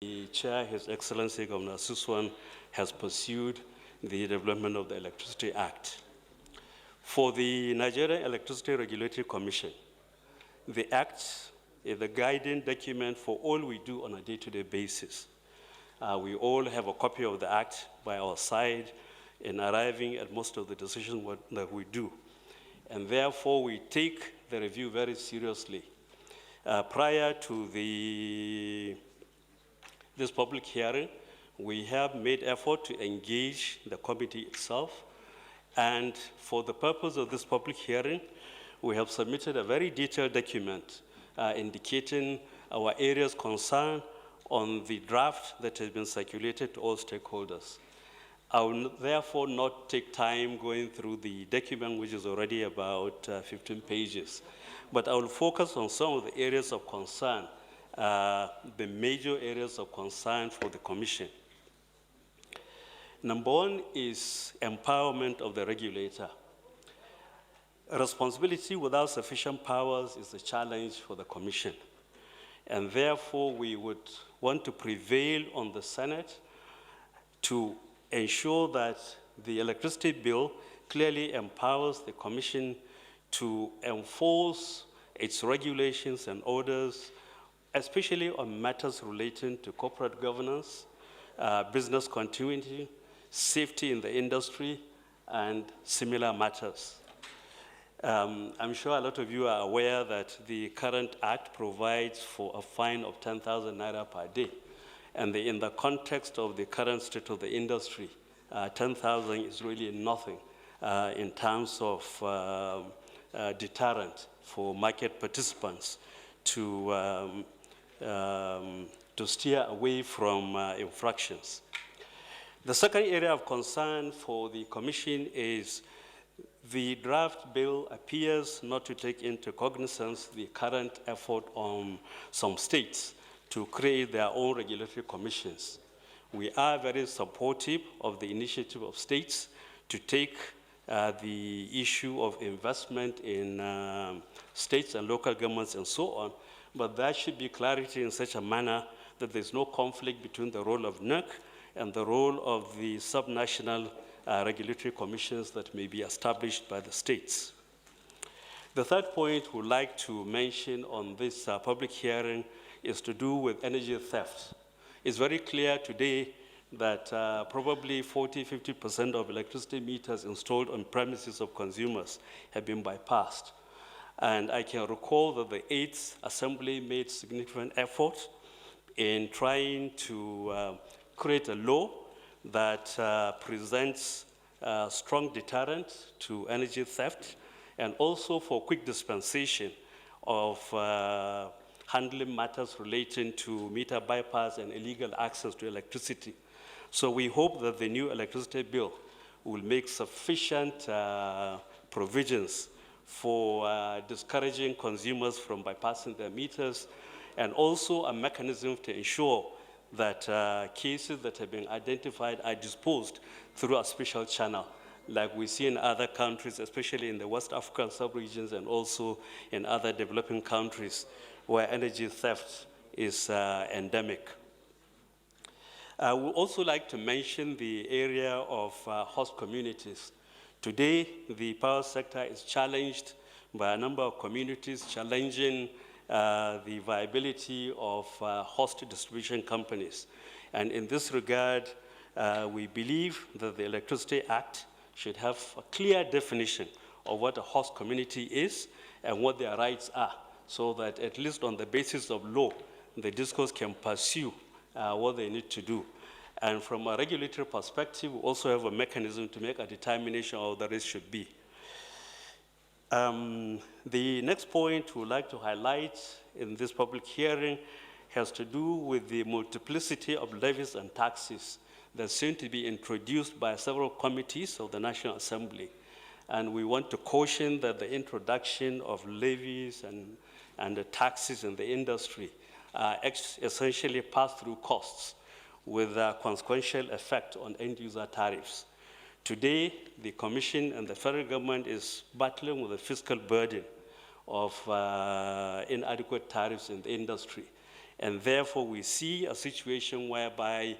The Chair, His Excellency Governor Suswan, has pursued the development of the Electricity Act. For the Nigerian Electricity Regulatory Commission, the Act is the guiding document for all we do on a day-to-day basis. We all have a copy of the Act by our side in arriving at most of the decisions that we do. And therefore, we take the review very seriously. Prior to this public hearing, we have made effort to engage the committee itself. And for the purpose of this public hearing, we have submitted a very detailed document indicating our areas concerned on the draft that has been circulated to all stakeholders. I will therefore not take time going through the document, which is already about 15 pages, but I will focus on some of the areas of concern, the major areas of concern for the Commission. Number one is empowerment of the regulator. Responsibility without sufficient powers is a challenge for the Commission, and therefore we would want to prevail on the Senate to ensure that the electricity bill clearly empowers the Commission to enforce its regulations and orders, especially on matters relating to corporate governance, business continuity, safety in the industry, and similar matters. I'm sure a lot of you are aware that the current act provides for a fine of 10,000 naira per day. And in the context of the current state of the industry, 10,000 is really nothing in terms of deterrent for market participants to steer away from infractions. The second area of concern for the Commission is the draft bill appears not to take into cognizance the current effort on some states to create their own regulatory commissions. We are very supportive of the initiative of states to take the issue of investment in states and local governments and so on, but there should be clarity in such a manner that there's no conflict between the role of NERC and the role of the subnational regulatory commissions that may be established by the states. The third point we'd like to mention on this public hearing is to do with energy theft. It's very clear today that probably 40–50% of electricity meters installed on premises of consumers have been bypassed. And I can recall that the 8th Assembly made significant effort in trying to create a law that presents strong deterrent to energy theft and also for quick dispensation of handling matters relating to meter bypass and illegal access to electricity. So we hope that the new electricity bill will make sufficient provisions for discouraging consumers from bypassing their meters, and also a mechanism to ensure that cases that have been identified are disposed through a special channel, like we see in other countries, especially in the West African sub-regions and also in other developing countries where energy theft is endemic. I would also like to mention the area of host communities. Today, the power sector is challenged by a number of communities challenging the viability of host distribution companies. And in this regard, we believe that the Electricity Act should have a clear definition of what a host community is and what their rights are, so that at least on the basis of law, the discourse can pursue what they need to do. And from a regulatory perspective, we also have a mechanism to make a determination of what the risk should be. The next point we would like to highlight in this public hearing has to do with the multiplicity of levies and taxes that seem to be introduced by several committees of the National Assembly. And we want to caution that the introduction of levies and the taxes in the industry are essentially pass-through costs with a consequential effect on end-user tariffs. Today, the Commission and the federal government is battling with the fiscal burden of inadequate tariffs in the industry. And therefore, we see a situation whereby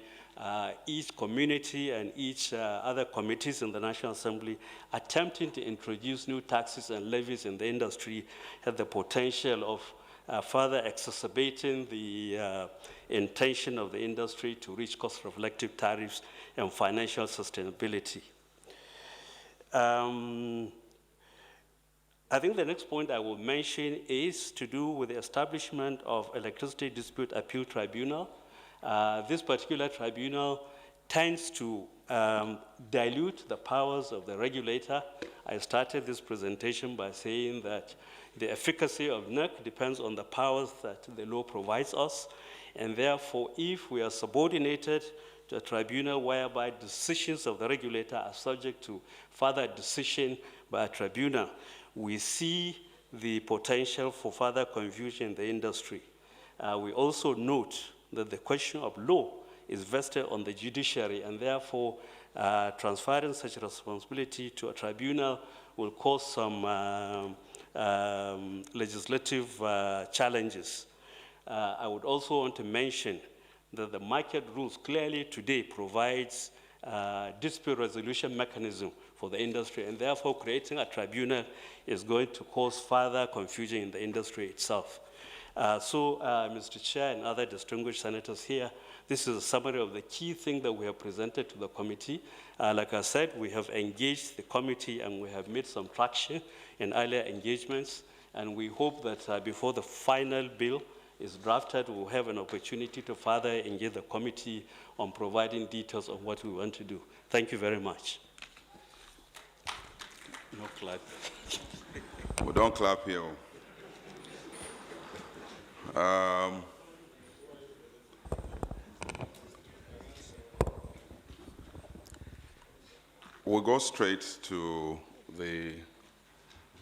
each community and each other committees in the National Assembly attempting to introduce new taxes and levies in the industry have the potential of further exacerbating the intention of the industry to reach cost-reflective tariffs and financial sustainability. I think the next point I will mention is to do with the establishment of Electricity Dispute Appeal Tribunal. This particular tribunal tends to dilute the powers of the regulator. I started this presentation by saying that the efficacy of NERC depends on the powers that the law provides us, and therefore, if we are subordinated to a tribunal whereby decisions of the regulator are subject to further decision by a tribunal, we see the potential for further confusion in the industry. We also note that the question of law is vested on the judiciary, and therefore transferring such responsibility to a tribunal will cause some legislative challenges. I would also want to mention that the market rules clearly today provides dispute resolution mechanism for the industry, and therefore creating a tribunal is going to cause further confusion in the industry itself. Mr. Chair and other distinguished senators here, this is a summary of the key things that we have presented to the committee. Like I said, we have engaged the committee and we have made some traction in earlier engagements, and we hope that before the final bill is drafted, we'll have an opportunity to further engage the committee on providing details of what we want to do. Thank you very much. No clap. Well, don't clap here. We'll go straight to the